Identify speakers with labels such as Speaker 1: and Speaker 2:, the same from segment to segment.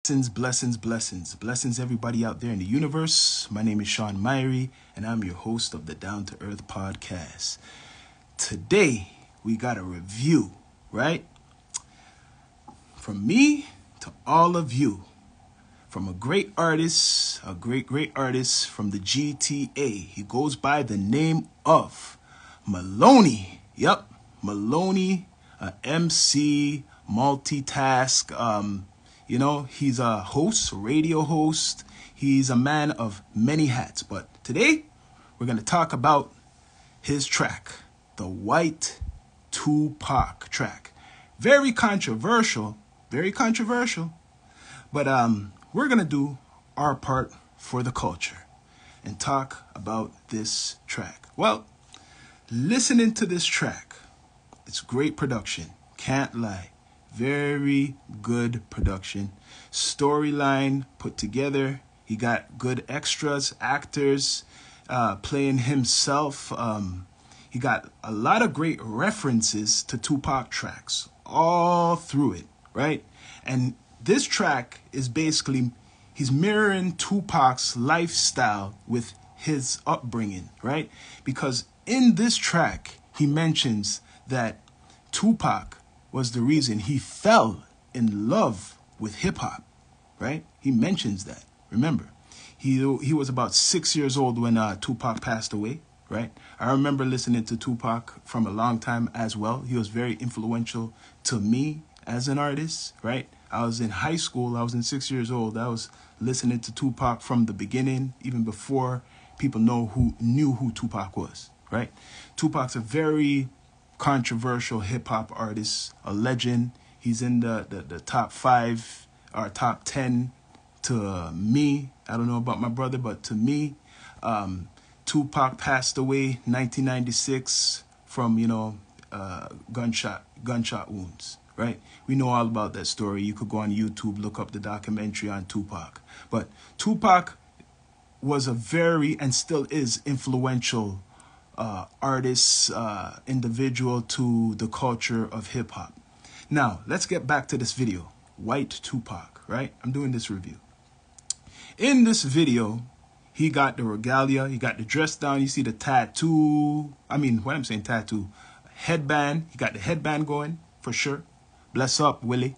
Speaker 1: Blessings, everybody out there in the universe. My name is Sean Myrie, and I'm your host of the Down to Earth podcast. Today, we got a review, right? From me to all of you, from a great artist, a great artist from the GTA. He goes by the name of MLNY. Yep, MLNY, MC, multitask. He's a host, a radio host. He's a man of many hats. But today, we're going to talk about his track, the White Tupac track. Very controversial. But we're going to do our part for the culture and talk about this track. Well, listening to this track, it's great production. Can't lie. Very good production. Storyline put together. He got good extras, actors playing himself. He got a lot of great references to Tupac tracks all through it, right? And this track is basically, he's mirroring Tupac's lifestyle with his upbringing, right? Because in this track, he mentions that Tupac was the reason he fell in love with hip-hop, right? He mentions that. Remember, he was about 6 years old when Tupac passed away, right? I remember listening to Tupac from a long time as well. He was very influential to me as an artist, right? I was in high school. I was in 6 years old. I was listening to Tupac from the beginning, even before people knew who Tupac was, right? Tupac's a very controversial hip-hop artist, a legend. He's in the top 5 or top 10 to me. I don't know about my brother, but to me, Tupac passed away 1996 from, gunshot wounds, right? We know all about that story. You could go on YouTube, look up the documentary on Tupac. But Tupac was a very, and still is, influential artist, individual to the culture of hip-hop. Now, let's get back to this video. White Tupac, right? I'm doing this review. In this video, he got the regalia, he got the dress down, you see the tattoo. Headband. He got the headband going, for sure. Bless up, Willie.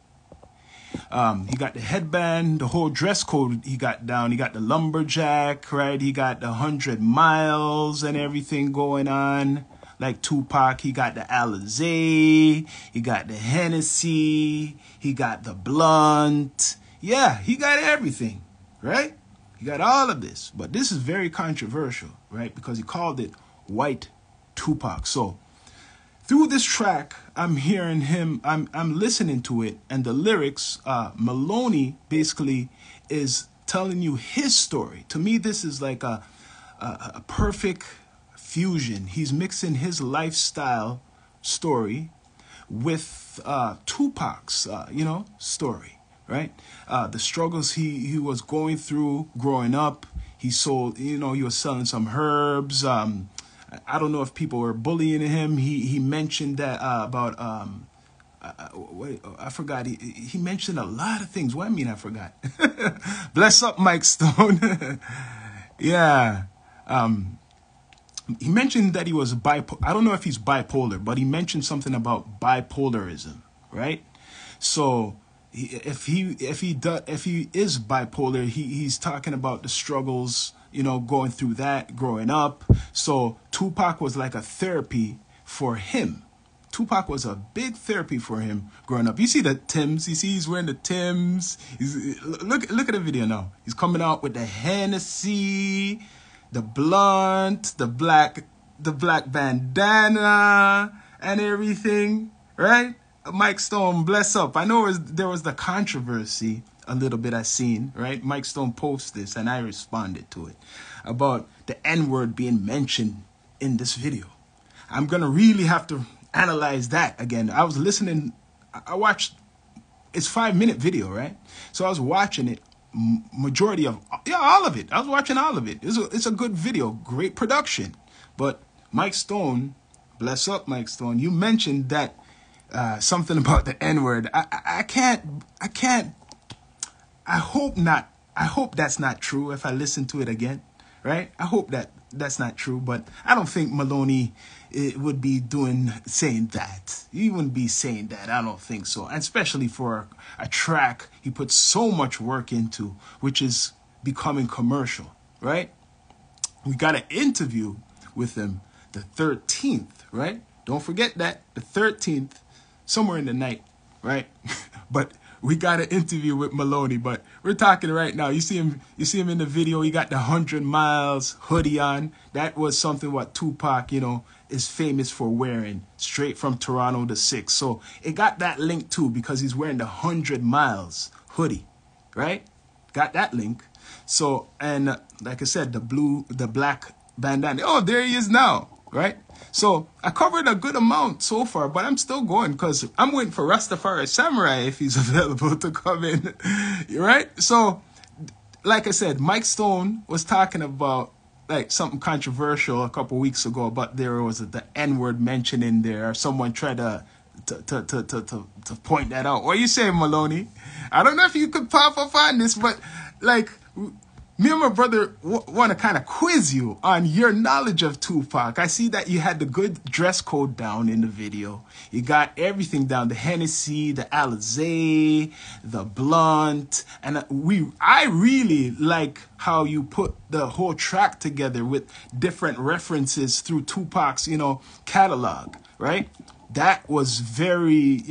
Speaker 1: He got the headband, the whole dress code he got down. He got the lumberjack, right? He got the 100 miles and everything going on. Like Tupac, he got the Alizé, he got the Hennessy, he got the blunt. Yeah, he got everything, right? He got all of this. But this is very controversial, right? Because he called it White Tupac. So through this track, I'm hearing him, I'm listening to it, and the lyrics, MLNY basically is telling you his story. To me, this is like a perfect fusion. He's mixing his lifestyle story with Tupac's, story, right? The struggles he was going through growing up. He sold, he was selling some herbs. I don't know if people were bullying him. He mentioned that about I forgot. He mentioned a lot of things. What I mean, I forgot. Bless up, Mike Stone. Yeah. He mentioned that he was bipolar. I don't know if he's bipolar, but he mentioned something about bipolarism, right? So if he is bipolar, he's talking about the struggles, going through that growing up. So Tupac was like a therapy for him. Tupac was a big therapy for him growing up. You see the Timbs. You see he's wearing the Timbs. Look at the video now. He's coming out with the Hennessy, the blunt, the black bandana and everything, right? Mike Stone, bless up. I know there was the controversy a little bit I seen, right? Mike Stone posted this and I responded to it about the N-word being mentioned in this video. I'm going to really have to analyze that again. I was listening. I watched, it's 5-minute video, right? So I was watching it, majority of, all of it. I was watching all of it. It's a good video, great production. But Mike Stone, bless up Mike Stone, you mentioned that something about the N-word. I can't I hope not. I hope that's not true if I listen to it again, right? I hope that that's not true, but I don't think Maloney would be saying that. He wouldn't be saying that. I don't think so. And especially for a track he put so much work into, which is becoming commercial, right? We got an interview with him the 13th, right? Don't forget that, the 13th, somewhere in the night, right? But we got an interview with Maloney, but we're talking right now. You see him in the video. He got the 100 miles hoodie on. That was something what Tupac, is famous for wearing, straight from Toronto to 6. So it got that link too, because he's wearing the 100 miles hoodie, right? Got that link. So, and like I said, the black bandana. Oh, there he is now, right? So I covered a good amount so far, but I'm still going because I'm waiting for Rastafari Samurai if he's available to come in, right? So, like I said, Mike Stone was talking about like something controversial a couple weeks ago, but there was the N-word mentioned in there. Someone tried to point that out. What are you saying, Maloney? I don't know if you could pop up on this, but like, me and my brother want to kind of quiz you on your knowledge of Tupac. I see that you had the good dress code down in the video. You got everything down, the Hennessy, the Alizé, the blunt. And I really like how you put the whole track together with different references through Tupac's, catalog, right? That was very,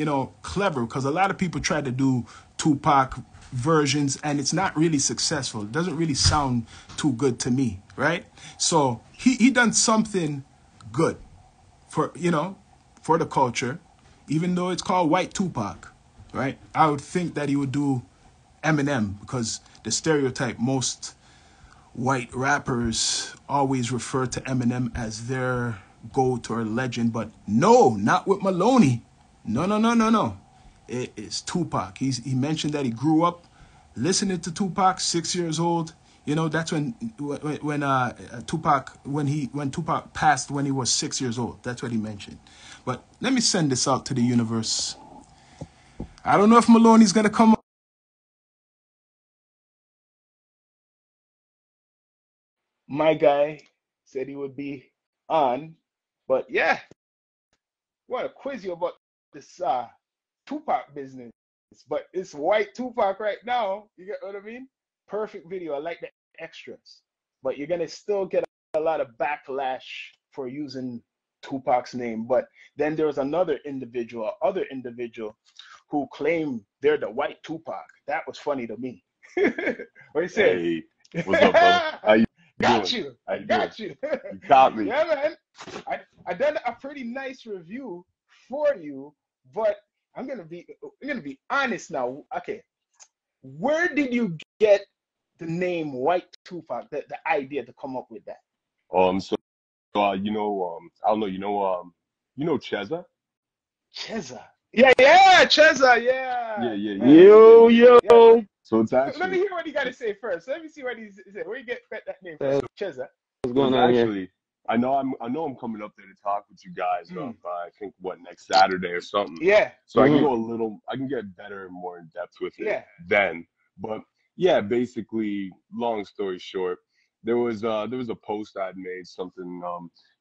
Speaker 1: clever, because a lot of people try to do Tupac versions and it's not really successful. It doesn't really sound too good to me, right? So he done something good for for the culture, even though it's called White Tupac, right? I would think that he would do Eminem, because the stereotype, most white rappers always refer to Eminem as their GOAT or legend, but no, not with Maloney. No. It is Tupac. He mentioned that he grew up listening to Tupac, 6 years old. That's when Tupac passed when he was 6 years old. That's what he mentioned. But let me send this out to the universe. I don't know if Maloney's gonna come up. My guy said he would be on, but yeah, want to quiz you about this Tupac business, but it's White Tupac right now. You get what I mean? Perfect video. I like the extras, but you're gonna still get a lot of backlash for using Tupac's name. But then there was other individual who claimed they're the White Tupac. That was funny to me. What do you say?
Speaker 2: Hey, what's up, brother? How you
Speaker 1: Got
Speaker 2: doing?
Speaker 1: you.
Speaker 2: How
Speaker 1: I
Speaker 2: you
Speaker 1: got
Speaker 2: doing?
Speaker 1: you.
Speaker 2: You caught me.
Speaker 1: Yeah, man. I done a pretty nice review for you, but I'm gonna be honest now. Okay, where did you get the name White Tupac? The idea to come up with that?
Speaker 2: So I don't know, Cheza?
Speaker 1: Cheza. Yeah, Cheza.
Speaker 2: Yeah,
Speaker 1: Yeah,
Speaker 2: yeah,
Speaker 1: man.
Speaker 2: yeah, yeah, yeah.
Speaker 1: Yeah.
Speaker 2: So it's
Speaker 1: Let me
Speaker 2: actually,
Speaker 1: hear what you got to say first. Let me see what he said. Where you get that name from?
Speaker 3: What's
Speaker 1: Cheza.
Speaker 3: going on here?
Speaker 2: I know I'm coming up there to talk with you guys.
Speaker 1: Mm.
Speaker 2: I think next Saturday or something.
Speaker 1: Yeah.
Speaker 2: So
Speaker 3: Mm-hmm.
Speaker 2: I can get better and more in depth with it
Speaker 1: Yeah.
Speaker 2: then. But yeah, basically, long story short, there was a post I'd made, something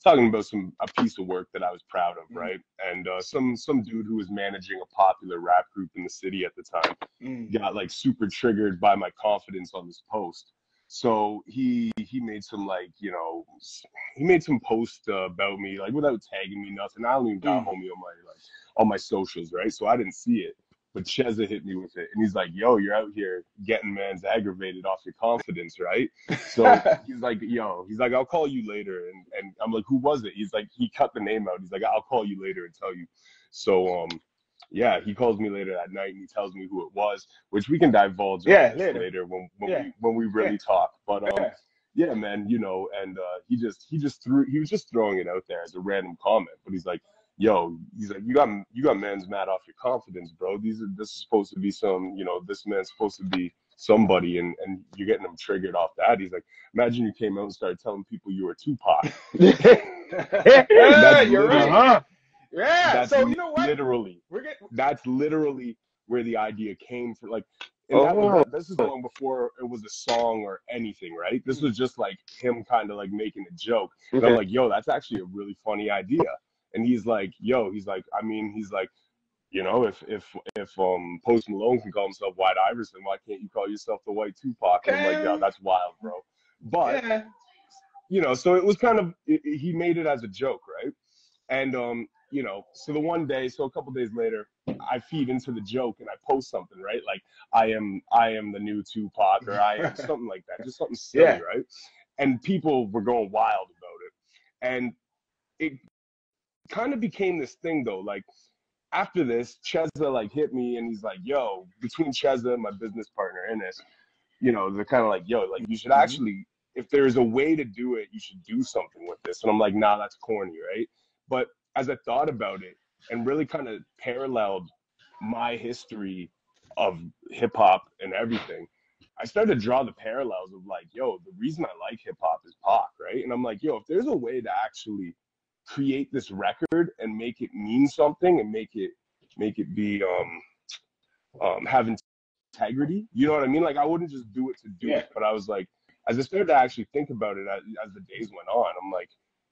Speaker 2: talking about a piece of work that I was proud of,
Speaker 1: Mm.
Speaker 2: right? And some dude who was managing a popular rap group in the city at the time
Speaker 1: Mm.
Speaker 2: got like super triggered by my confidence on this post. So he made he made some post about me, like, without tagging me, nothing. I don't even got
Speaker 1: Mm.
Speaker 2: homie on my socials, right? So I didn't see it. But Cheza hit me with it, and he's like, "Yo, you're out here getting man's aggravated off your confidence, right?" So he's like, "Yo," he's like, "I'll call you later," and I'm like, "Who was it?" He's like, he cut the name out. He's like, "I'll call you later and tell you." So yeah, he calls me later that night and he tells me who it was, which we can divulge all
Speaker 1: Yeah.
Speaker 2: this
Speaker 1: Later.
Speaker 2: later
Speaker 1: Yeah.
Speaker 2: when we
Speaker 1: Yeah.
Speaker 2: really talk. But
Speaker 1: Yeah.
Speaker 2: yeah, man, and he was just throwing it out there as a random comment. But he's like, "Yo," he's like, you got man's mad off your confidence, bro. This is supposed to be this man's supposed to be somebody, and you're getting him triggered off that. He's like, imagine you came out and started telling people you were Tupac. That's
Speaker 1: You're
Speaker 2: literally
Speaker 1: right. Yeah.
Speaker 2: that's
Speaker 1: So you know what?
Speaker 2: literally
Speaker 1: We're getting.
Speaker 2: that's literally where the idea came from. Like, And this is long before it was a song or anything, right? This was just like him kind of like making a joke. And I'm like, yo, that's actually a really funny idea. And he's like, yo, he's like, I mean, he's like, you know, if Post Malone can call himself White Iverson, why can't you call yourself the White Tupac? And I'm like, yo, that's wild, bro. But you know, so it was kind of he made it as a joke, right? And you know, so the one day, so a couple days later, I feed into the joke and I post something, right? Like I am the new Tupac, or I am something like that, just something silly, right? And people were going wild about it, and it kind of became this thing though, like. After this, Cheza like hit me and he's like, yo, between Cheza and my business partner Ennis, you know, they're kind of like, yo, like you should actually, if there's a way to do it, you should do something with this. And I'm like, nah, that's corny, right? But as I thought about it and really kind of paralleled my history of hip hop and everything, I started to draw the parallels of like, yo, the reason I like hip hop is Pac, right? And I'm like, yo, if there's a way to actually create this record and make it mean something and make it be have integrity, you know what I mean? Like I wouldn't just do it to do it, but I was like, as I started to actually think about it as the days went on, I'm like,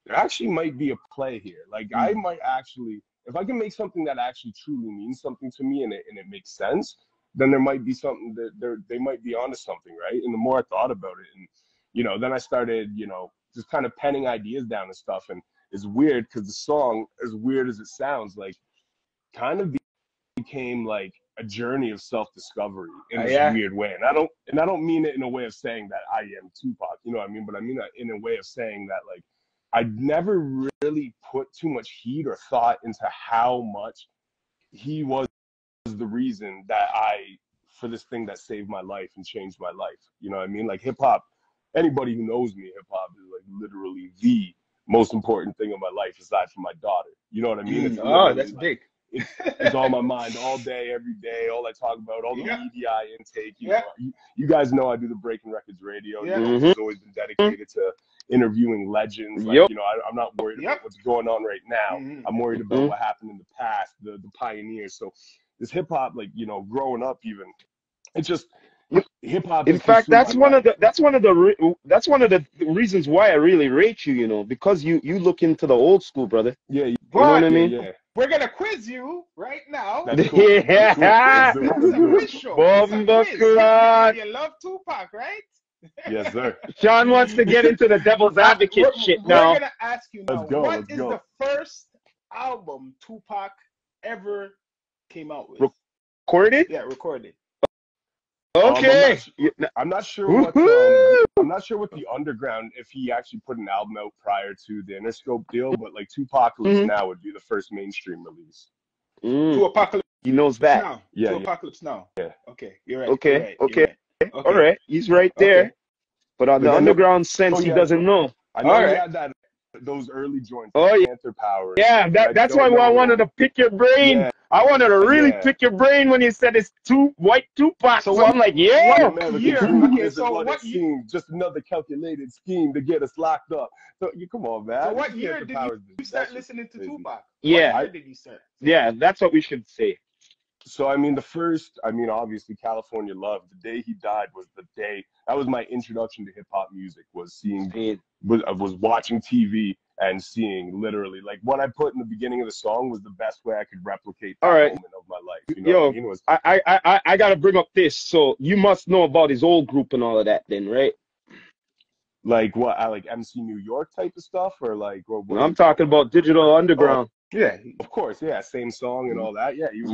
Speaker 2: there actually might be a play here. Like I might actually, if I can make something that actually truly means something to me and it makes sense, then there might be something that they might be onto something, right? And the more I thought about it, and you know, then I started, you know, just kind of penning ideas down and stuff. And it's weird because the song, as weird as it sounds, like kind of became like a journey of self-discovery in this weird way. And I don't mean it in a way of saying that I am Tupac, you know what I mean? But I mean that in a way of saying that like I never really put too much heat or thought into how much he was the reason that for this thing that saved my life and changed my life. You know what I mean? Like hip hop, anybody who knows me, hip hop is like literally the most important thing in my life aside from my daughter. You know what I mean? It's
Speaker 3: that's
Speaker 2: like,
Speaker 3: big.
Speaker 2: It's on my mind all day, every day. All I talk about, all the media I intake. You know, you guys know I do the Breaking Records radio. You know, it's always been dedicated to interviewing legends. Like, you know, I'm not worried about what's going on right now. I'm worried about what happened in the past, the pioneers. So this hip hop, like, you know, growing up even, it's just hip hop.
Speaker 3: In fact, that's one of the reasons why I really rate you. You know, because you look into the old school, brother.
Speaker 2: Yeah,
Speaker 3: you know what I mean.
Speaker 4: Yeah. We're gonna quiz you right now.
Speaker 2: That's cool.
Speaker 3: Yeah.
Speaker 4: It's a quiz show. You love Tupac, right?
Speaker 2: Yes, sir.
Speaker 3: Sean wants to get into the devil's advocate shit now.
Speaker 4: We're gonna ask you now. What is the first album Tupac ever came out with?
Speaker 3: Recorded?
Speaker 4: Yeah, recorded.
Speaker 3: Okay.
Speaker 2: I'm not sure what the underground, if he actually put an album out prior to the Interscope deal, but like Tupacalypse Now would be the first mainstream release.
Speaker 4: Apocalypse.
Speaker 3: He knows that.
Speaker 4: Now.
Speaker 2: Yeah.
Speaker 4: Apocalypse Now.
Speaker 2: Yeah.
Speaker 4: Okay, you're right.
Speaker 3: Okay.
Speaker 4: You're right.
Speaker 3: All right. He's right there. Okay. But on the underground sense, he doesn't know.
Speaker 2: I know he had those early joints. Panther Power.
Speaker 3: Yeah, that's why I wanted to pick your brain. Yeah. I wanted to really pick your brain when you said it's White Tupac. So I'm like,
Speaker 4: what year? Okay, so what
Speaker 2: year? Just another calculated scheme to get us locked up. So come on, man.
Speaker 4: So what year did you start listening to Tupac?
Speaker 3: Yeah.
Speaker 4: What year did you start?
Speaker 3: Yeah, that's what we should say.
Speaker 2: So, I mean, obviously, California Love, the day he died was the day, that was my introduction to hip-hop music, was watching TV and seeing literally, like, what I put in the beginning of the song was the best way I could replicate that moment of my life. You know what I mean?
Speaker 3: I got to bring up this. So, you must know about his old group and all of that then, right?
Speaker 2: Like what? Like MC New York type of stuff? Or like... What
Speaker 3: I'm talking about Digital Underground.
Speaker 2: Yeah, of course. Yeah, same song and all that. Yeah, he was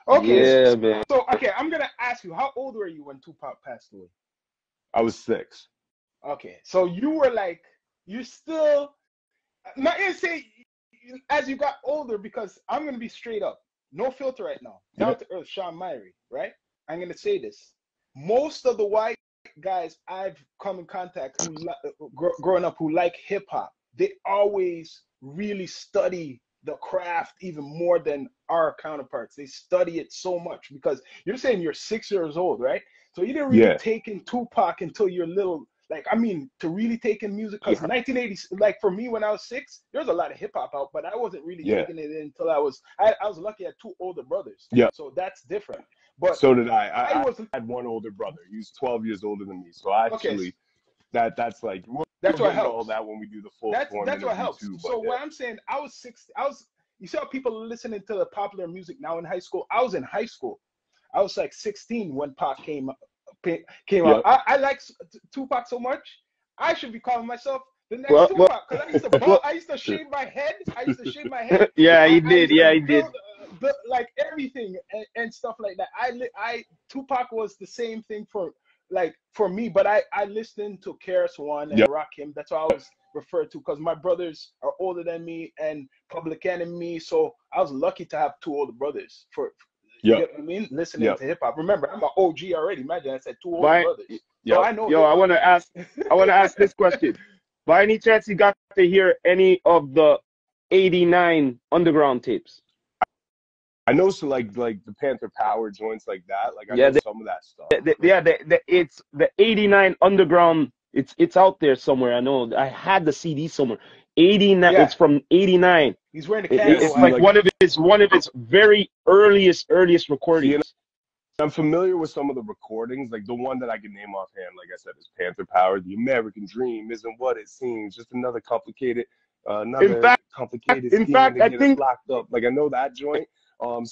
Speaker 4: Okay.
Speaker 3: Yeah, man.
Speaker 4: So, I'm going to ask you, how old were you when Tupac passed away?
Speaker 2: I was 6.
Speaker 4: Okay. So, you were like, you still, not going to say as you got older, because I'm going to be straight up. No filter right now. Down to earth, Sean Myrie, right? I'm going to say this. Most of the white guys I've come in contact who growing up who like hip hop, they always really study the craft even more than our counterparts. They study it so much because you're saying you're 6 years old, right? So you didn't really take in Tupac until you're little. Like, I mean, to really take in music, because 1980, like for me when I was 6, there was a lot of hip hop out, but I wasn't really taking it in until I was lucky I had 2 older brothers.
Speaker 2: Yeah.
Speaker 4: So that's different. But
Speaker 2: So did I.
Speaker 4: I
Speaker 2: I
Speaker 4: was
Speaker 2: had one older brother. He was 12 years older than me. So actually, that's like we'll
Speaker 4: that's
Speaker 2: get
Speaker 4: what
Speaker 2: into all
Speaker 4: helps.
Speaker 2: that when we do the full form
Speaker 4: That's what
Speaker 2: interview
Speaker 4: helps.
Speaker 2: too. But
Speaker 4: So what I'm saying, I was six. I was. You see how people listening to the popular music now in high school? I was in high school. I was like 16 when Pac came out.
Speaker 2: Yep.
Speaker 4: I like Tupac so much. I should be calling myself the next
Speaker 3: Well,
Speaker 4: Tupac because I used to ball.
Speaker 3: well,
Speaker 4: I used to shave my head. I used to shave my head.
Speaker 3: yeah, he
Speaker 4: I
Speaker 3: did.
Speaker 4: used
Speaker 3: Yeah,
Speaker 4: to
Speaker 3: he did.
Speaker 4: build like everything and stuff like that. Tupac was the same thing for me, but I listened to KRS One and
Speaker 2: Yep.
Speaker 4: Rakim. That's what I was referred to because my brothers are older than me and Public Enemy. So I was lucky to have two older brothers you
Speaker 2: Yep.
Speaker 4: get what I mean? Listening
Speaker 2: Yep.
Speaker 4: to hip hop. Remember, I'm an OG already. Imagine I said two older
Speaker 3: By,
Speaker 4: brothers. So
Speaker 2: Yep.
Speaker 4: I know
Speaker 3: yo,
Speaker 4: hip
Speaker 3: I
Speaker 4: hop.
Speaker 3: want to ask this question. By any chance, you got to hear any of the '89 underground tapes?
Speaker 2: I know, so like the Panther Power joints like that. Like I
Speaker 3: Yeah,
Speaker 2: know some of that stuff.
Speaker 3: it's the '89 underground. It's out there somewhere. I know. I had the CD somewhere. '89.
Speaker 4: Yeah.
Speaker 3: It's from '89.
Speaker 4: He's wearing the
Speaker 3: It's
Speaker 4: candle
Speaker 3: like
Speaker 4: hat.
Speaker 3: one of its very earliest recordings.
Speaker 2: I'm familiar with some of the recordings, like the one that I can name offhand, like I said, is Panther Power. The American Dream isn't what it seems, just another complicated scheme
Speaker 3: I
Speaker 2: to get us
Speaker 3: think,
Speaker 2: locked up. Like I know that joint.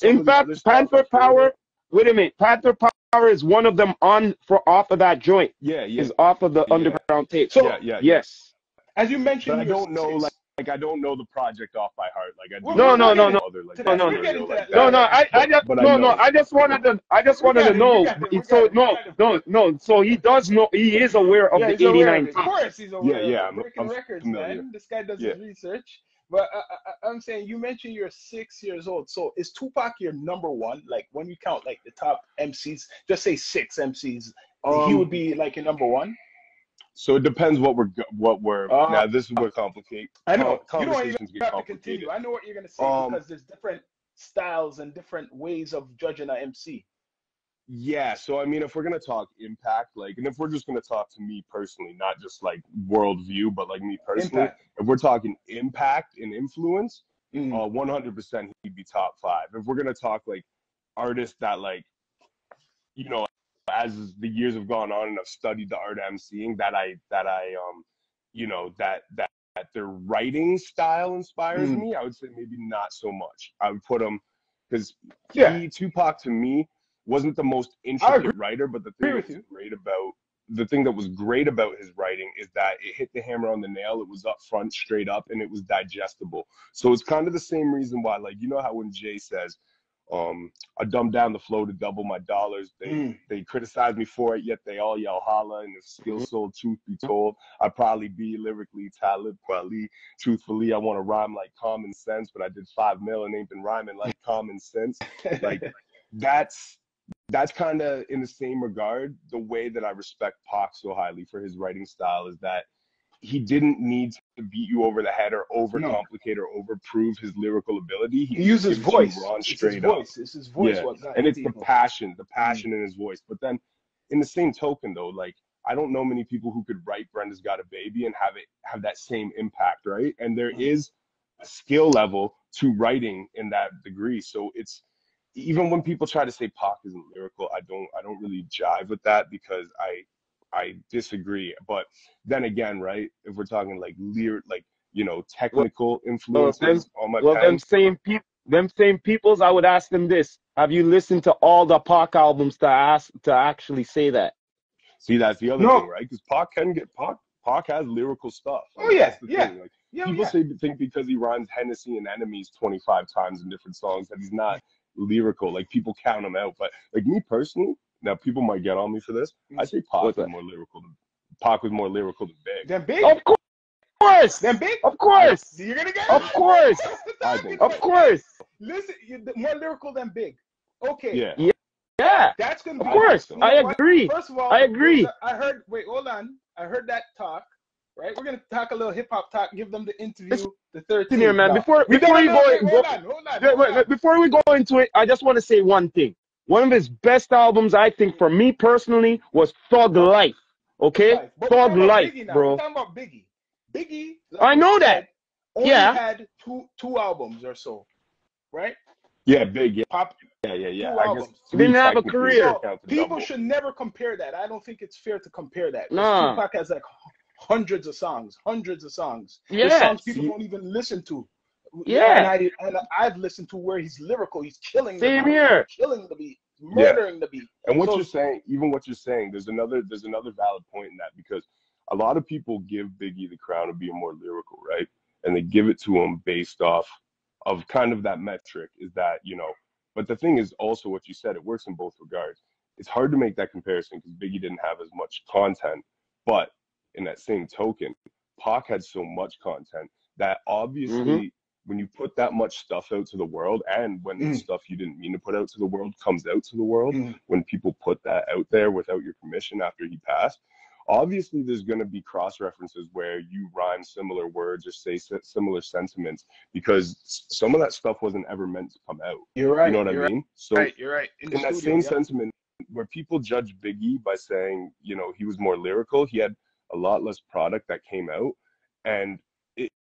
Speaker 3: in fact, Panther Power. Wait a minute, Panther Power is one of them off of that joint.
Speaker 2: Yeah.
Speaker 3: Is off of the underground tape.
Speaker 4: So
Speaker 3: yes.
Speaker 4: As you mentioned,
Speaker 2: but I don't know, like I don't know the project off by heart. Like I do.
Speaker 3: No. I just wanted to know. So he does know. He is aware of the '89.
Speaker 4: Of course, he's aware.
Speaker 2: Yeah.
Speaker 4: Of breaking records,
Speaker 2: familiar.
Speaker 4: man. This guy does his research. But I'm saying, you mentioned you're 6 years old. So is Tupac your number one? Like when you count like the top MCs, just say 6 MCs, he would be like your number one.
Speaker 2: So it depends what we're now this is where complicated.
Speaker 4: I know
Speaker 2: Conversations
Speaker 4: you
Speaker 2: get
Speaker 4: don't even have to
Speaker 2: complicated.
Speaker 4: continue. I know what you're gonna say because there's different styles and different ways of judging an MC.
Speaker 2: Yeah, so I mean, if we're gonna talk impact, like, and if we're just gonna talk to me personally, not just like worldview, but like me personally, if we're talking impact and influence, 100% he'd be top 5. If we're gonna talk like artists that like, as the years have gone on and I've studied the art of emceeing, that their writing style inspires me, I would say maybe not so much. I would put him because Tupac to me wasn't the most intricate writer, but the thing that was great about his writing is that it hit the hammer on the nail. It was up front, straight up, and it was digestible. So it's kind of the same reason why, like, you know how when Jay says, I dumbed down the flow to double my dollars. They criticize me for it, yet they all yell holla. And if skill sold, truth be told, I'd probably be lyrically Talib Kweli. Truthfully, I want to rhyme like common sense, but I did 5 mil and ain't been rhyming like common sense. Like that's kind of in the same regard. The way that I respect Pac so highly for his writing style is that he didn't need to beat you over the head or overcomplicate or overprove his lyrical ability. He
Speaker 4: uses his voice.
Speaker 2: It's his voice.
Speaker 4: It's his voice.
Speaker 2: Yeah. And it's the passion in his voice. But then in the same token though, like I don't know many people who could write Brenda's Got a Baby and have that same impact, right? And there is a skill level to writing in that degree. So it's even when people try to say Pac isn't lyrical, I don't really jive with that because I disagree. But then again, right, if we're talking like technical influences on my pen.
Speaker 3: Them same peoples, I would ask them this: have you listened to all the Pac albums to actually say that?
Speaker 2: See, that's the other thing, right? Because Pac has lyrical stuff. Like, that's the thing. Like, people think because he rhymes Hennessy and Enemies 25 times in different songs that he's not lyrical. Like people count him out. But like me personally, now people might get on me for this. I say Pac was more lyrical than Big.
Speaker 4: Than Big?
Speaker 3: Of course.
Speaker 4: Than Big?
Speaker 3: Of course.
Speaker 4: You're gonna get
Speaker 3: Of course.
Speaker 2: I think.
Speaker 3: Of course.
Speaker 4: Listen, more lyrical than Big. Okay.
Speaker 3: Yeah.
Speaker 4: That's gonna be.
Speaker 3: Of course. I agree.
Speaker 4: First of all,
Speaker 3: I agree.
Speaker 4: I heard. Wait, hold on. I heard that talk. Right. We're gonna talk a little hip hop talk. Give them the interview. The 13th.
Speaker 3: Here, man. Before we go into it, I just want to say one thing. One of his best albums, I think, for me personally, was Thug Life. Okay, Thug Life, bro.
Speaker 4: We're talking about Biggie. Biggie.
Speaker 3: Like I know that.
Speaker 4: Only had two albums or so, right?
Speaker 2: Yeah, Big. Yeah. Yeah.
Speaker 4: Two
Speaker 2: I guess
Speaker 4: albums.
Speaker 3: He didn't have a
Speaker 2: technically
Speaker 3: career.
Speaker 2: would count the
Speaker 4: People
Speaker 2: double.
Speaker 4: should never compare that. I don't think it's fair to compare that. Because
Speaker 3: Nah.
Speaker 4: Tupac has like hundreds of songs. There's songs
Speaker 3: Yes.
Speaker 4: people don't even listen to.
Speaker 3: Yeah.
Speaker 4: And I've listened to where he's lyrical. He's killing the
Speaker 3: Same
Speaker 4: beat.
Speaker 3: here.
Speaker 4: He's killing the beat.
Speaker 2: Yeah.
Speaker 4: Murdering the beat.
Speaker 2: And what
Speaker 4: So-
Speaker 2: you're saying, even what you're saying, there's another valid point in that, because a lot of people give Biggie the crown of being more lyrical, right? And they give it to him based off of kind of that metric, is that, you know, but the thing is also what you said, it works in both regards. It's hard to make that comparison because Biggie didn't have as much content, but in that same token, Pac had so much content that obviously when you put that much stuff out to the world, and when the stuff you didn't mean to put out to the world comes out to the world, when people put that out there without your permission after he passed, obviously there's going to be cross references where you rhyme similar words or say similar sentiments, because some of that stuff wasn't ever meant to come out.
Speaker 4: You're right.
Speaker 2: You know what I mean? So
Speaker 4: You're right.
Speaker 2: in that same sentiment, where people judge Biggie by saying, you know, he was more lyrical, he had a lot less product that came out. And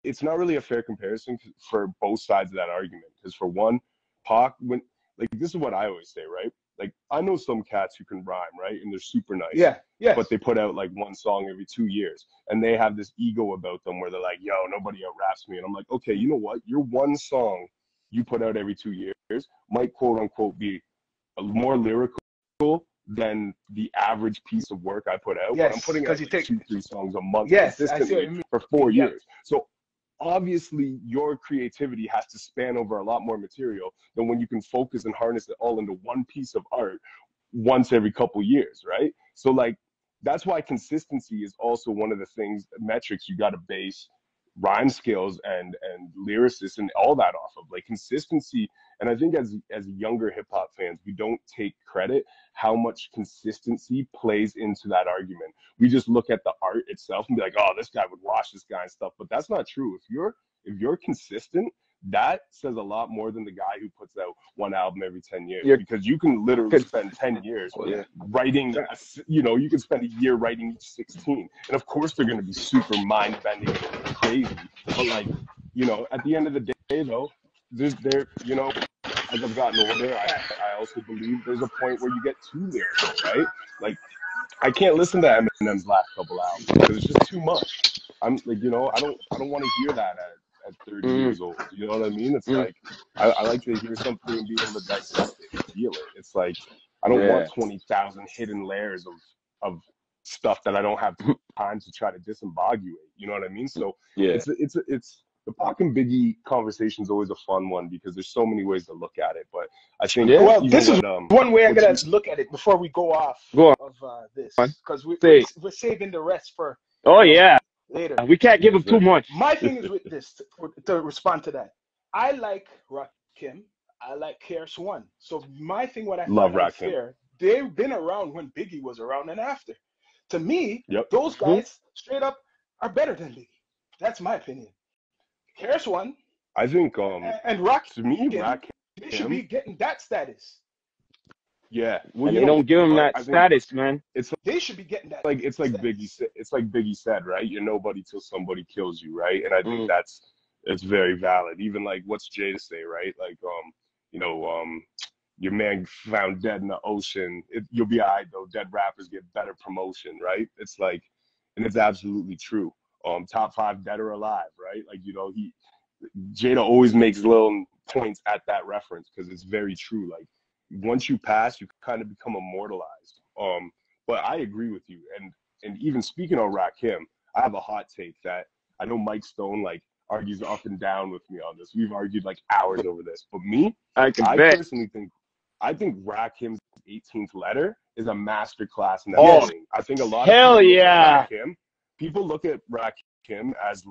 Speaker 2: it's not really a fair comparison for both sides of that argument. Because for one, Pac, like, this is what I always say, right? Like, I know some cats who can rhyme, right? And they're super nice.
Speaker 4: Yeah.
Speaker 2: But they put out like one song every 2 years. And they have this ego about them where they're like, yo, nobody out raps me. And I'm like, okay, you know what? Your one song you put out every 2 years might quote unquote be more lyrical than the average piece of work I put out.
Speaker 4: Yes,
Speaker 2: but I'm putting out like 2-3 songs a month consistently for 4 years. So obviously your creativity has to span over a lot more material than when you can focus and harness it all into one piece of art once every couple years, right? So like, that's why consistency is also one of the things, metrics you got to base rhyme skills and lyricists and all that off of, like consistency. And I think as younger hip hop fans, we don't take credit how much consistency plays into that argument. We just look at the art itself and be like, oh, this guy would watch this guy and stuff. But that's not true. If you're consistent, that says a lot more than the guy who puts out one album every 10 years. Because you can literally spend 10 years writing, you can spend a year writing each 16. And of course they're going to be super mind-bending and crazy. But like, at the end of the day though, as I've gotten older, I also believe there's a point where you get too lyrical, right? Like, I can't listen to Eminem's last couple albums because it's just too much. I'm like, I don't want to hear that at 30 years old. You know what I mean? It's like, I like to hear something and be able to digest it and feel it. It's like, I don't want 20,000 hidden layers of stuff that I don't have time to try to disambiguate. You know what I mean? So it's the Pac and Biggie conversation is always a fun one because there's so many ways to look at it. But I think
Speaker 4: this is one way I gotta look at it before we go off of this, because we're saving the rest for later.
Speaker 3: We can't give him too much.
Speaker 4: My thing is with this, to respond to that, I like Rakim, I like KRS-One. So my thing, what I find unfair, they've been around when Biggie was around and after. To me, those guys straight up are better than Biggie. That's my opinion. KRS-One,
Speaker 2: I think,
Speaker 4: and Rakim,
Speaker 2: to me, Rakim,
Speaker 4: they should be getting that status.
Speaker 2: Yeah,
Speaker 3: well, you don't give them that status, man.
Speaker 4: They should be getting that.
Speaker 2: It's like Biggie said, right? You're nobody till somebody kills you, right? And I think it's very valid. Even like, what's Jay to say, right? Like, your man found dead in the ocean. You'll be all right though. Dead rappers get better promotion, right? It's like, and it's absolutely true. Top 5 dead or alive, right? Like, Jada always makes little points at that reference because it's very true. Like, once you pass, you kind of become immortalized. But I agree with you. And even speaking on Rakim, I have a hot take that I know Mike Stone argues up and down with me on this. We've argued hours over this. But me, I personally think Rakim's 18th letter is a masterclass in that thing. I think a lot of people look at Rakim. People look at Rakim as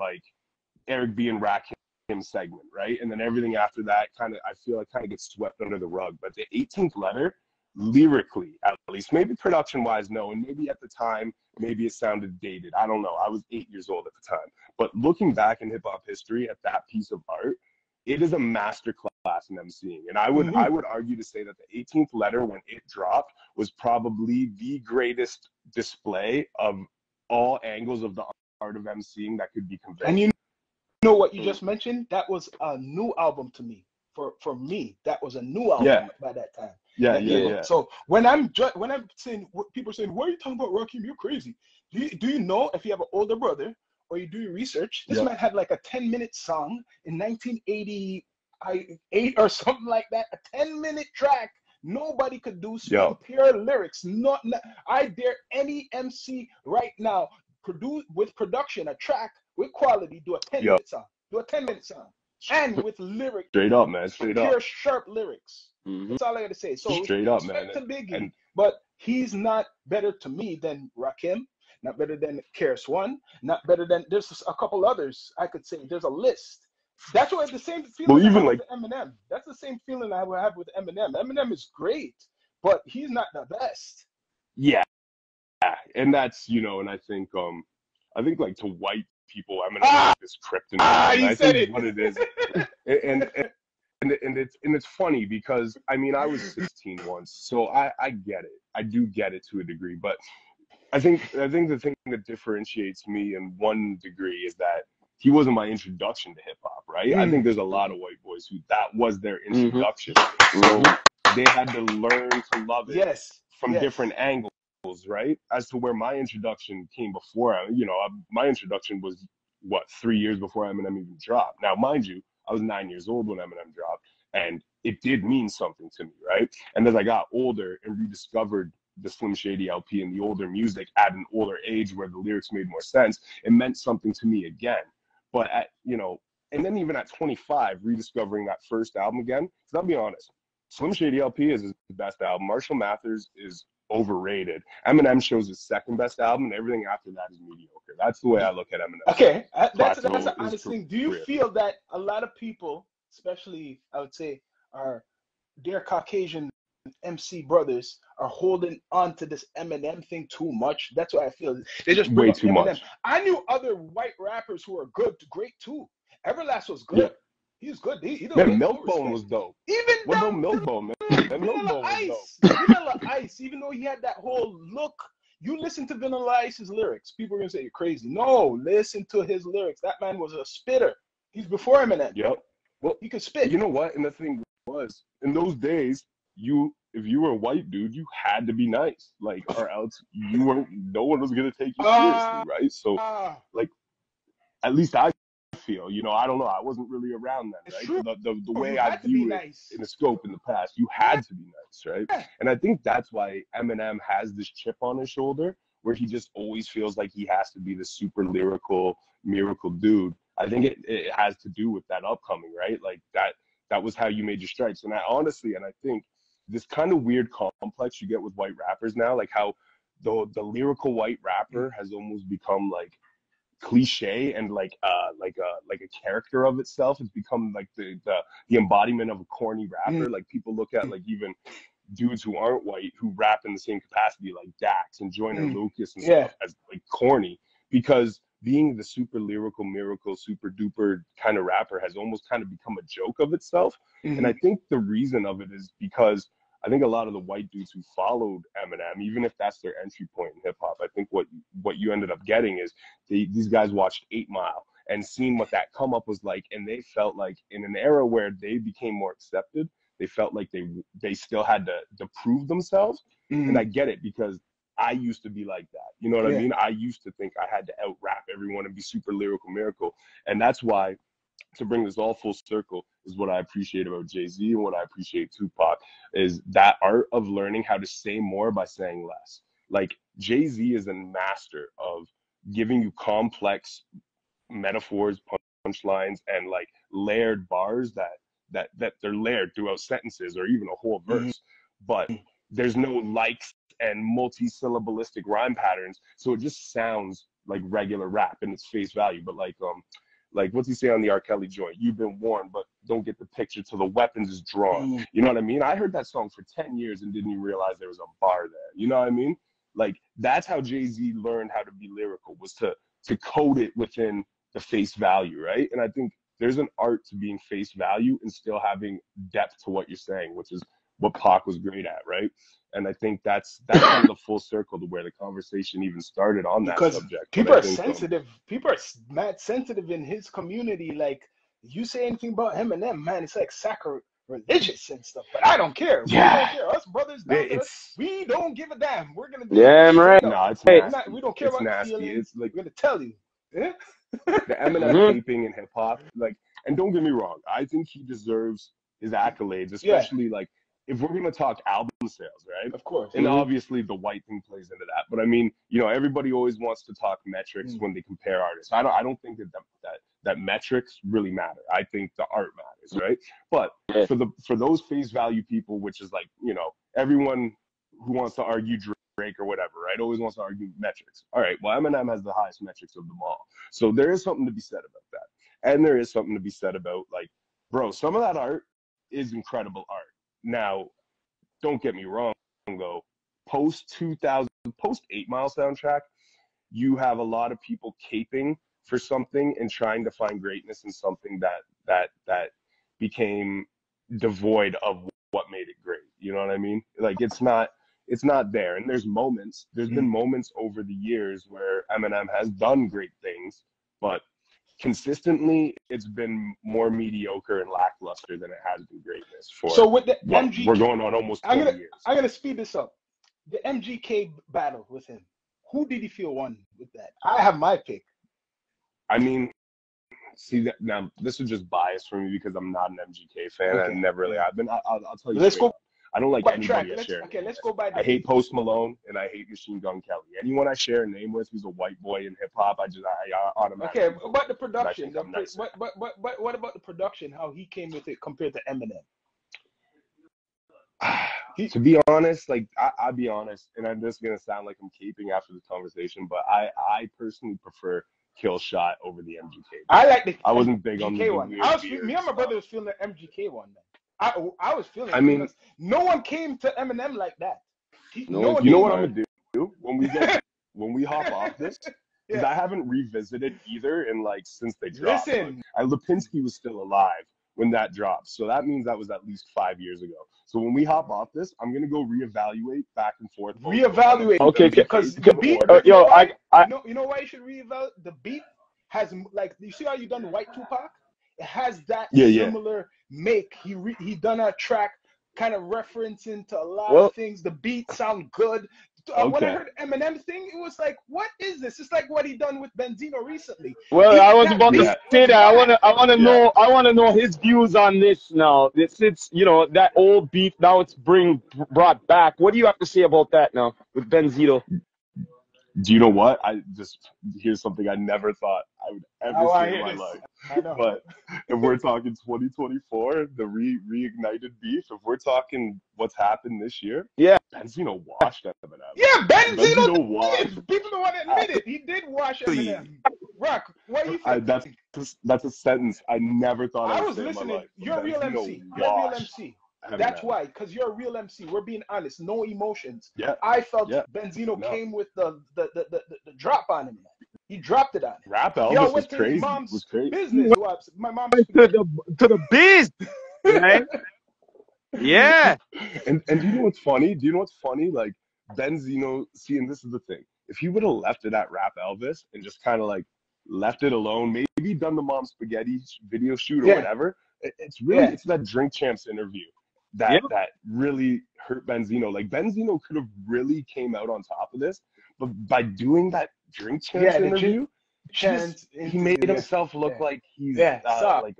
Speaker 2: Eric B. and Rakim segment, right? And then everything after that I feel like gets swept under the rug. But the 18th letter, lyrically at least, maybe production wise, no, and maybe at the time, maybe it sounded dated. I don't know. I was 8 years old at the time. But looking back in hip hop history at that piece of art, it is a master class in emceeing. And I would argue to say that the 18th letter, when it dropped, was probably the greatest display of all angles of the art of emceeing that could be conveyed.
Speaker 4: And you know what you just mentioned? That was a new album to me. for me, that was a new album
Speaker 2: Yeah.
Speaker 4: by that time.
Speaker 2: Yeah.
Speaker 4: So when I'm saying, people are saying, "What are you talking about, Rakim? You're crazy." Do you know, if you have an older brother or you do your research, this man had like a 10-minute song in 1988 or something like that, a 10-minute track. Nobody could do spin pure lyrics. I dare any MC right now with production, a track with quality, do a 10-minute song. Do a 10-minute song. And with lyrics.
Speaker 2: Straight up, man. Straight up.
Speaker 4: Pure, sharp lyrics. That's all I got to say. So
Speaker 2: straight up,
Speaker 4: respect
Speaker 2: man.
Speaker 4: to Biggie, but he's not better to me than Rakim, not better than KRS One, not better than, there's a couple others I could say. There's a list. That's what the same feeling I have with Eminem. That's the same feeling I would have with Eminem. Eminem is great, but he's not the best.
Speaker 2: Yeah, and that's, you know, and I think like to white people, Eminem is this kryptonite.
Speaker 4: You said it.
Speaker 2: What it is, and it's funny because I mean I was 16 once, so I get it. I do get it to a degree, but I think the thing that differentiates me in one degree is that he wasn't my introduction to hip hop, right? I think there's a lot of white boys who that was their introduction. So they had to learn to love it from different angles, right? As to where my introduction came before, you know, my introduction was 3 years before Eminem even dropped. Now, mind you, I was 9 years old when Eminem dropped, and it did mean something to me, right? And as I got older and rediscovered the Slim Shady LP and the older music at an older age where the lyrics made more sense, it meant something to me again. But at, you know, and then even at 25, rediscovering that first album again, because I'll be honest, Slim Shady LP is his best album. Marshall Mathers is overrated. Eminem shows his second best album, and everything after that is mediocre. That's the way I look at Eminem.
Speaker 4: Okay, that's an honest thing. Do you feel that a lot of people, especially I would say their Caucasian MC brothers, are holding on to this Eminem thing too much? That's what I feel. They just bring
Speaker 2: way
Speaker 4: up
Speaker 2: too
Speaker 4: Eminem.
Speaker 2: much.
Speaker 4: I knew other white rappers who were great too. Everlast was good.
Speaker 2: Yeah.
Speaker 4: He was good.
Speaker 2: Man, Milkbone was dope.
Speaker 4: Even
Speaker 2: what about Milkbone, man?
Speaker 4: Vanilla Ice. Vanilla Ice, even though he had that whole look. You listen to Vanilla Ice's lyrics, people are gonna say you're crazy. No, listen to his lyrics. That man was a spitter. He's before Eminem.
Speaker 2: Yep. Well,
Speaker 4: he could spit.
Speaker 2: You know what? And the thing was, in those days, if you were a white dude, you had to be nice, like, or else you weren't. No one was gonna take you seriously, right? So, like, at least I feel, you know, I don't know, I wasn't really around then, right? The way I view it in the scope in the past, you had to be nice, right? And I think that's why Eminem has this chip on his shoulder, where he just always feels like he has to be the super lyrical miracle dude. I think it has to do with that upcoming, right? Like that was how you made your stripes. And I think this kind of weird complex you get with white rappers now, like how the lyrical white rapper has almost become like cliche and like a character of itself. It's become like the embodiment of a corny rapper. Like people look at like even dudes who aren't white who rap in the same capacity, like Dax and Joyner Lucas and stuff, as like corny, because being the super lyrical miracle super duper kind of rapper has almost kind of become a joke of itself. And I think the reason of it is because I think a lot of the white dudes who followed Eminem, even if that's their entry point in hip hop, I think what you ended up getting is these guys watched 8 Mile and seen what that come up was like, and they felt like in an era where they became more accepted, they felt like they still had to prove themselves. And I get it, because I used to be like that. You know what I mean? I used to think I had to out rap everyone and be super lyrical miracle, and that's why, to bring this all full circle, is what I appreciate about Jay-Z and what I appreciate Tupac, is that art of learning how to say more by saying less. Like Jay-Z is a master of giving you complex metaphors, punchlines, and like layered bars that they're layered throughout sentences or even a whole verse, but there's no likes and multi-syllabalistic rhyme patterns, so it just sounds like regular rap in its face value. But like what's he say on the R. Kelly joint? You've been warned, but don't get the picture till the weapons is drawn. You know what I mean? I heard that song for 10 years and didn't even realize there was a bar there. You know what I mean? Like, that's how Jay-Z learned how to be lyrical, was to code it within the face value, right? And I think there's an art to being face value and still having depth to what you're saying, which is what Pac was great at, right? And I think that's kind of the full circle to where the conversation even started on that subject.
Speaker 4: People are sensitive. People are mad sensitive in his community. Like, You say anything about Eminem, man, it's like sacrilegious and stuff. But I don't care. We
Speaker 2: Yeah,
Speaker 4: don't care. Us brothers down there,
Speaker 2: it's
Speaker 4: we don't give a damn. We're gonna do
Speaker 3: Yeah,
Speaker 4: it
Speaker 3: I'm right.
Speaker 4: straight up.
Speaker 2: no, it's
Speaker 3: Hey.
Speaker 2: nasty.
Speaker 4: We don't care
Speaker 2: It's
Speaker 4: about the
Speaker 2: nasty.
Speaker 4: feelings.
Speaker 2: It's like
Speaker 4: We're gonna tell you. Yeah?
Speaker 2: the Eminem
Speaker 3: Mhm.
Speaker 2: caping in hip hop, like, and don't get me wrong, I think he deserves his accolades,
Speaker 4: Yeah,
Speaker 2: especially like if we're gonna talk album sales, right?
Speaker 4: of course.
Speaker 2: And
Speaker 3: Mhm.
Speaker 2: obviously the white thing plays into that. But I mean, everybody always wants to talk metrics when they compare artists. I don't think that metrics really matter. I think the art matters, right? But
Speaker 3: Yeah.
Speaker 2: for those face value people, which is like, everyone who wants to argue Drake or whatever, right? Always wants to argue metrics. All right, well, Eminem has the highest metrics of them all. So there is something to be said about that. And there is something to be said about, like, bro, some of that art is incredible art. Now, don't get me wrong, though. Post 8 Mile soundtrack, you have a lot of people caping for something and trying to find greatness in something that became devoid of what made it great. You know what I mean? Like, it's not there. And there's been moments over the years where Eminem has done great things, but consistently it's been more mediocre and lackluster than it has been greatness for.
Speaker 4: So with the
Speaker 2: we're
Speaker 4: MGK,
Speaker 2: going on almost 20 years.
Speaker 4: I'm gonna speed this up. The MGK battle with him. Who did you feel won with that? I have my pick.
Speaker 2: I mean, see that now. This is just bias for me because I'm not an MGK fan.
Speaker 4: Okay.
Speaker 2: I never really have been. I'll tell you.
Speaker 4: Let's
Speaker 2: straight
Speaker 4: go
Speaker 2: up. I don't like
Speaker 4: by track.
Speaker 2: anybody I share.
Speaker 4: Let's go by.
Speaker 2: I hate Post Malone and I hate Machine Gun Kelly. Anyone I share a name with who's a white boy in hip hop, I automatically.
Speaker 4: Okay, about the production.
Speaker 2: I'm nicer.
Speaker 4: What about the production? How he came with it compared to Eminem?
Speaker 2: To be honest, like I'll be honest, and I'm just gonna sound like I'm caping after this conversation, but I personally prefer Kill Shot over the MGK.
Speaker 4: I like the
Speaker 2: I wasn't big on the
Speaker 4: MGK one. Me and my brother was feeling the MGK one, man. I was feeling.
Speaker 2: I mean,
Speaker 4: no one came to Eminem like that.
Speaker 2: No, you know what I'm gonna do when we hop off this? Because I haven't revisited either in like since they dropped.
Speaker 4: Listen,
Speaker 2: Lipinski was still alive when that dropped, so that means that was at least 5 years ago. So when we hop off this, I'm gonna go reevaluate back and forth.
Speaker 4: Reevaluate.
Speaker 3: Okay,
Speaker 4: because the beat. You know why you should reevaluate? The beat has, like, you see how you done White Tupac? It has that similar make. He done a track kind of referencing to a lot of things. The beat sound good. When I heard Eminem thing, it was like, what is this? It's like what he done with Benzino recently.
Speaker 3: Well, I was about to say that. I want to know his views on this now. It's that old beat now it's brought back. What do you have to say about that now with Benzino?
Speaker 2: Do you know what? Here's something I never thought I would ever say in my life.
Speaker 4: I know.
Speaker 2: But if we're talking 2024, the reignited beef, if we're talking what's happened this year, Benzino washed Eminem.
Speaker 4: Yeah, Benzino
Speaker 2: washed.
Speaker 4: People don't want to admit it. He did wash Eminem. Rock, what do you think?
Speaker 2: That's a sentence I never thought I would say
Speaker 4: listening.
Speaker 2: in my life.
Speaker 4: You're a real MC. You're a real MC. That's why, because you're a real MC. We're being honest. No emotions.
Speaker 2: Yeah.
Speaker 4: I felt Benzino came with the drop on him. He dropped it on him.
Speaker 2: Rap Elvis was crazy.
Speaker 4: His mom's
Speaker 2: was crazy.
Speaker 4: business. My mom
Speaker 3: to the biz, right? Yeah.
Speaker 2: And do you know what's funny? Like Benzino, see, and this is the thing. If he would have left it at Rap Elvis and just kind of like left it alone, maybe done the Mom Spaghetti video shoot or whatever, it's really it's that Drink Champs interview that really hurt Benzino. Like Benzino could have really came out on top of this, but by doing that Drink Champs interview, he made himself look like he's like
Speaker 4: soft.
Speaker 2: Like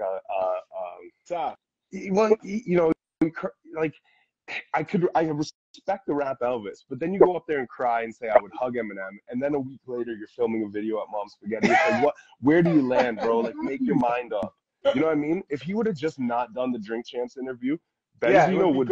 Speaker 2: I respect the Rap Elvis, but then you go up there and cry and say I would hug Eminem, and then a week later you're filming a video at Mom Spaghetti. It's like, where do you land, bro? Like, make your mind up. You know what I mean? If he would have just not done the Drink Champs interview, Benzino would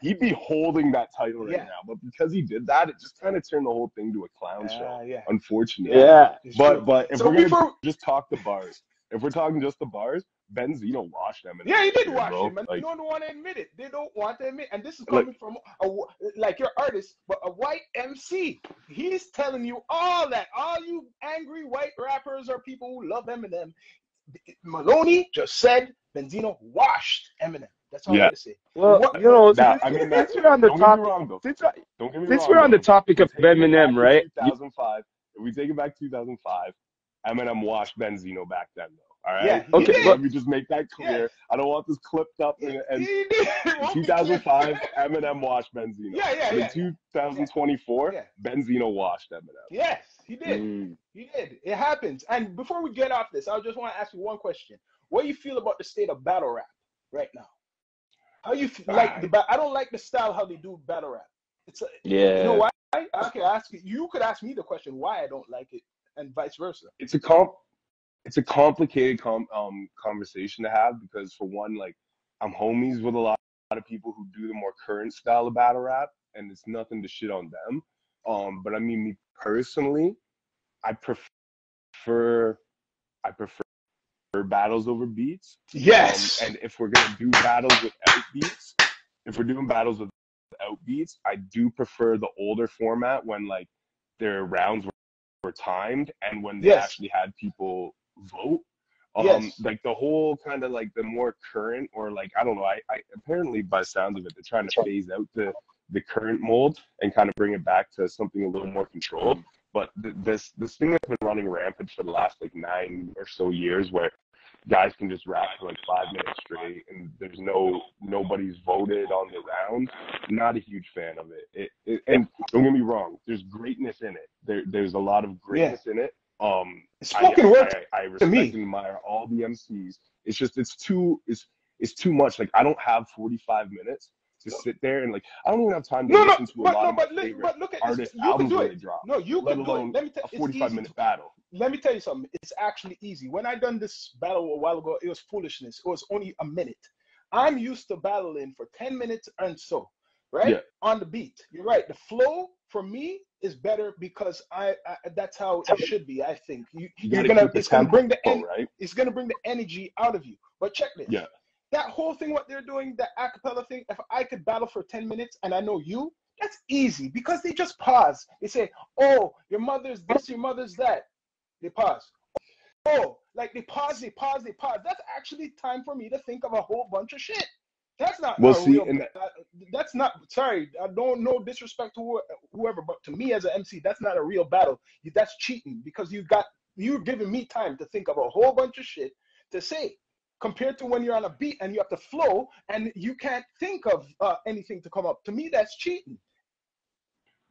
Speaker 2: he'd be holding that title right now. But because he did that, it just kind of turned the whole thing to a clown show. Unfortunately.
Speaker 3: Yeah.
Speaker 2: But if we're gonna just talk the bars, if we're talking just the bars, Benzino washed Eminem.
Speaker 4: Yeah, he did wash him, and they don't want to admit it. They don't want to admit, and this is coming from your artist, but a white MC. He's telling you all that. All you angry white rappers or people who love Eminem. MLNY just said Benzino washed Eminem. That's all I'm going to say.
Speaker 3: Well, since we're on the topic, since we're on the topic of Eminem, right?
Speaker 2: 2005. If we take it back to 2005, Eminem washed Benzino back then, though. All
Speaker 4: Yeah,
Speaker 2: right.
Speaker 4: he
Speaker 3: Okay,
Speaker 4: did.
Speaker 2: Let me just make that clear.
Speaker 4: Yes.
Speaker 2: I don't want this clipped up.
Speaker 4: He
Speaker 2: And
Speaker 4: did. It won't be
Speaker 2: 2005,
Speaker 4: clipped.
Speaker 2: Eminem washed Benzino.
Speaker 4: Yeah, yeah,
Speaker 2: But in
Speaker 4: yeah, yeah.
Speaker 2: 2024,
Speaker 4: Yeah.
Speaker 2: Benzino washed Eminem.
Speaker 4: Yes, he did.
Speaker 3: Mm.
Speaker 4: He did. It happens. And before we get off this, I just want to ask you one question. What do you feel about the state of battle rap right now? How you like the? I don't like the style how they do battle rap. It's you know
Speaker 3: Yeah.
Speaker 4: why? I could ask you. You could ask me the question why I don't like it, and vice versa.
Speaker 2: It's a complicated conversation to have because for one, like I'm homies with a lot of people who do the more current style of battle rap, and it's nothing to shit on them. But I mean, me personally, I prefer I prefer battles over beats.
Speaker 4: Yes.
Speaker 2: And if we're gonna do battles without beats, if we're doing battles without beats, I do prefer the older format when like their rounds were timed and when they
Speaker 4: Yes.
Speaker 2: actually had people vote.
Speaker 4: Yes.
Speaker 2: Like the whole kind of like the more current or like I don't know. I apparently by the sounds of it, they're trying to phase out the current mold and kind of bring it back to something a little more controlled. But this thing that's been running rampant for the last like 9 or so years, where guys can just rap for like 5 minutes straight and there's nobody's voted on the rounds. Not a huge fan of it. And don't get me wrong, there's greatness in it. There's a lot of greatness in it.
Speaker 4: Spoken word
Speaker 2: I
Speaker 4: to
Speaker 2: respect
Speaker 4: me.
Speaker 2: and admire all the MCs. It's just it's too much. Like I don't have 45 minutes to sit there and like I don't even have time to
Speaker 4: No, no,
Speaker 2: listen to a lot of my favorite
Speaker 4: but look at this.
Speaker 2: artist
Speaker 4: You could
Speaker 2: albums
Speaker 4: do
Speaker 2: when
Speaker 4: it.
Speaker 2: they drop,
Speaker 4: No, you
Speaker 2: let
Speaker 4: could do it.
Speaker 2: alone
Speaker 4: Let me tell
Speaker 2: a
Speaker 4: you, it's
Speaker 2: 45
Speaker 4: easy.
Speaker 2: minute battle.
Speaker 4: Let me tell you something. It's actually easy. When I done this battle a while ago, it was foolishness. It was only a minute. I'm used to battling for 10 minutes and so, right?
Speaker 2: Yeah.
Speaker 4: On the beat. You're right. The flow for me is better because I that's how it should be, I think. You're gonna
Speaker 2: Keep the
Speaker 4: it's gonna
Speaker 2: tempo,
Speaker 4: bring the
Speaker 2: right?
Speaker 4: it's gonna bring the energy out of you. But check this.
Speaker 2: Yeah.
Speaker 4: That whole thing, what they're doing, that acapella thing, if I could battle for 10 minutes and I know you, that's easy because they just pause. They say, oh, your mother's this, your mother's that. They pause. Oh, like they pause. That's actually time for me to think of a whole bunch of shit. That's not
Speaker 2: We'll
Speaker 4: a
Speaker 2: see.
Speaker 4: real. That's not. Sorry, I don't know disrespect to whoever, but to me as an MC, that's not a real battle. That's cheating because you're giving me time to think of a whole bunch of shit to say. Compared to when you're on a beat and you have to flow and you can't think of anything to come up. To me, that's cheating.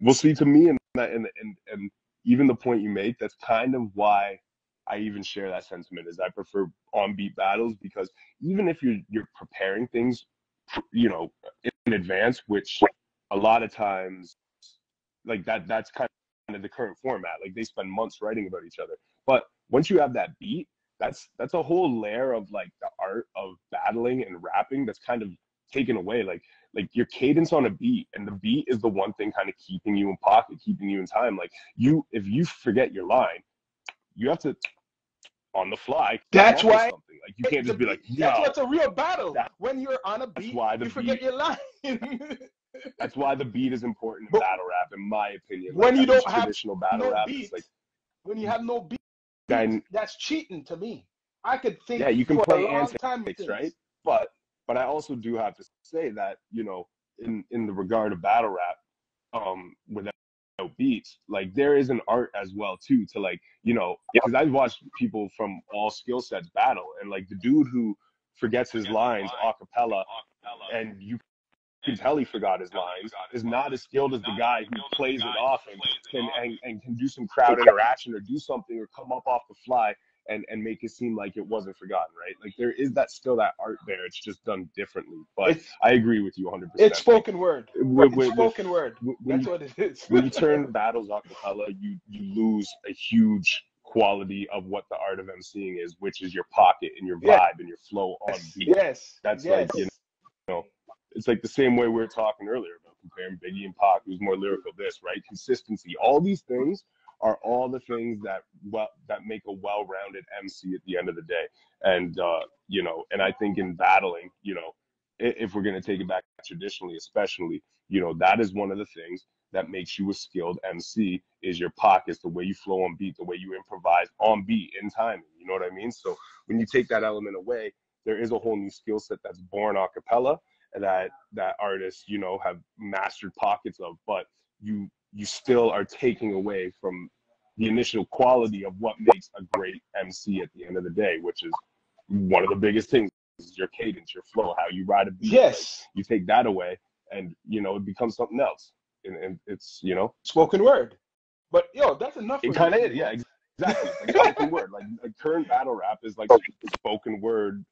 Speaker 2: We'll see. To me, and even the point you make, that's kind of why I even share that sentiment. Is I prefer on beat battles because even if you're preparing things, in advance, which a lot of times, like that's kind of the current format. Like they spend months writing about each other, but once you have that beat, that's a whole layer of like the art of battling and rapping that's kind of taken away. Like your cadence on a beat, and the beat is the one thing kind of keeping you in pocket, keeping you in time. Like if you forget your line, you have to on the fly come
Speaker 4: That's
Speaker 2: up with
Speaker 4: why
Speaker 2: something. Like you can't just be like,
Speaker 4: that's
Speaker 2: yo,
Speaker 4: what's a real battle.
Speaker 2: that,
Speaker 4: When you're on a
Speaker 2: that's
Speaker 4: beat,
Speaker 2: why the
Speaker 4: you forget
Speaker 2: beat
Speaker 4: your line.
Speaker 2: that's why the beat is important in
Speaker 4: But
Speaker 2: battle rap, in my opinion. Like
Speaker 4: when you
Speaker 2: at least
Speaker 4: don't have
Speaker 2: traditional battle
Speaker 4: no
Speaker 2: rap,
Speaker 4: beat,
Speaker 2: it's like
Speaker 4: when you have no beat,
Speaker 2: then
Speaker 4: that's cheating to me. I could think
Speaker 2: yeah, you can
Speaker 4: for a
Speaker 2: play
Speaker 4: long time with
Speaker 2: antics, right?
Speaker 4: things.
Speaker 2: But I also do have to say that, in the regard of battle rap, without beats, like there is an art as well too to like, because I've watched people from all skill sets battle, and like the dude who forgets his lines a cappella, and you can tell he forgot his lines, is not as skilled as the guy who plays it off and can do some crowd interaction or do something or come up off the fly and make it seem like it wasn't forgotten, right? Like there is that art there. It's just done differently. But
Speaker 4: It's
Speaker 2: I agree with you 100%.
Speaker 4: it's
Speaker 2: Like
Speaker 4: spoken word. It's
Speaker 2: with
Speaker 4: spoken word.
Speaker 2: when
Speaker 4: That's what it is.
Speaker 2: when you turn battles a cappella, you lose a huge quality of what the art of emceeing is, which is your pocket and your
Speaker 4: Yes,
Speaker 2: vibe and your flow on beat.
Speaker 4: yes,
Speaker 2: That's like,
Speaker 4: yes.
Speaker 2: it's like the same way we were talking earlier about comparing Biggie and Pac, who's more lyrical, this, right? Consistency. All these things are all the things that make a well-rounded MC at the end of the day. And and I think in battling, if we're gonna take it back traditionally, especially, that is one of the things that makes you a skilled MC is your pockets, the way you flow on beat, the way you improvise on beat in timing. You know what I mean? So when you take that element away, there is a whole new skill set that's born a cappella that artists, have mastered pockets of, but you still are taking away from the initial quality of what makes a great MC at the end of the day, which is one of the biggest things is your cadence, your flow, how you ride a beat.
Speaker 4: Yes.
Speaker 2: Like, you take that away and, you know, it becomes something else. And it's, you know.
Speaker 4: Spoken word. But, yo, that's enough.
Speaker 2: It kind of is, yeah, exactly. It's like spoken word. Like current battle rap is like spoken word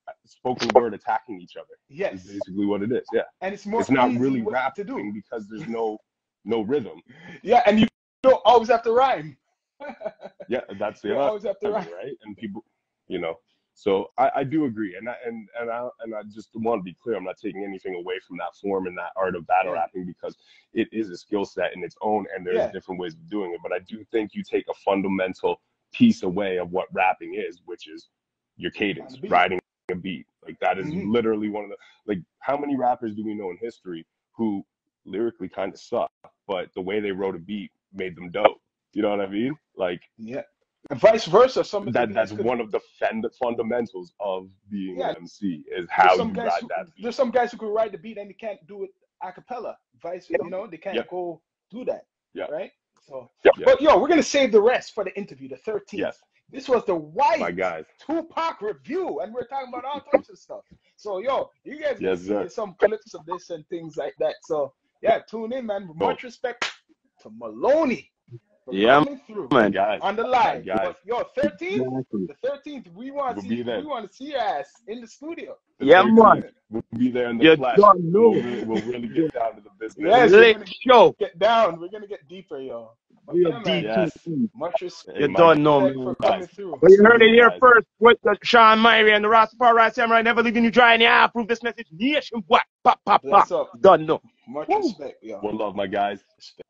Speaker 2: attacking each other.
Speaker 4: Yes.
Speaker 2: Is basically what it is, yeah.
Speaker 4: And it's more
Speaker 2: it's not
Speaker 4: easy
Speaker 2: really
Speaker 4: to
Speaker 2: rapping
Speaker 4: do.
Speaker 2: because there's no rhythm.
Speaker 4: Yeah, and you don't always have to rhyme.
Speaker 2: Yeah, that's
Speaker 4: You
Speaker 2: it.
Speaker 4: always have to rhyme.
Speaker 2: Right? And people, you know. So I do agree, and I just want to be clear. I'm not taking anything away from that form and that art of battle rapping because it is a skill set in its own, and there's different ways of doing it. But I do think you take a fundamental piece away of what rapping is, which is your cadence, riding a beat. Like that is literally one of the like. How many rappers do we know in history who lyrically kind of suck, but the way they wrote a beat made them dope? You know what I mean? Like
Speaker 4: and vice versa.
Speaker 2: That's one of the fundamentals of being an MC is how you ride that beat.
Speaker 4: There's some guys who can ride the beat and they can't do it a cappella. You know, they can't go do that. Right? So, but yo, we're gonna save the rest for the interview, the 13th.
Speaker 2: Yes.
Speaker 4: This was the White Tupac review, and we're talking about all types of stuff. So, yo, you guys can see some clips of this and things like that. So, yeah, tune in, man. Much respect to MLNY. Coming through
Speaker 3: man,
Speaker 2: guys,
Speaker 4: on the live.
Speaker 2: Guys.
Speaker 4: Yo, 13th, the 13th, we want to see your ass in the studio.
Speaker 3: Yeah, man.
Speaker 2: We'll be there in the flesh. We'll really get down to the business.
Speaker 4: Yes, we're gonna get deeper, yo. Much respect.
Speaker 3: You don't know, man.
Speaker 4: For coming through.
Speaker 3: But you heard it here first with Sean Myrie and the Rastafari Samurai. Never leaving you dry in the eye. Prove this message nationwide. Pop, pop, pop. Don't know.
Speaker 4: Much respect, yo.
Speaker 2: One love, my guys.
Speaker 4: Respect.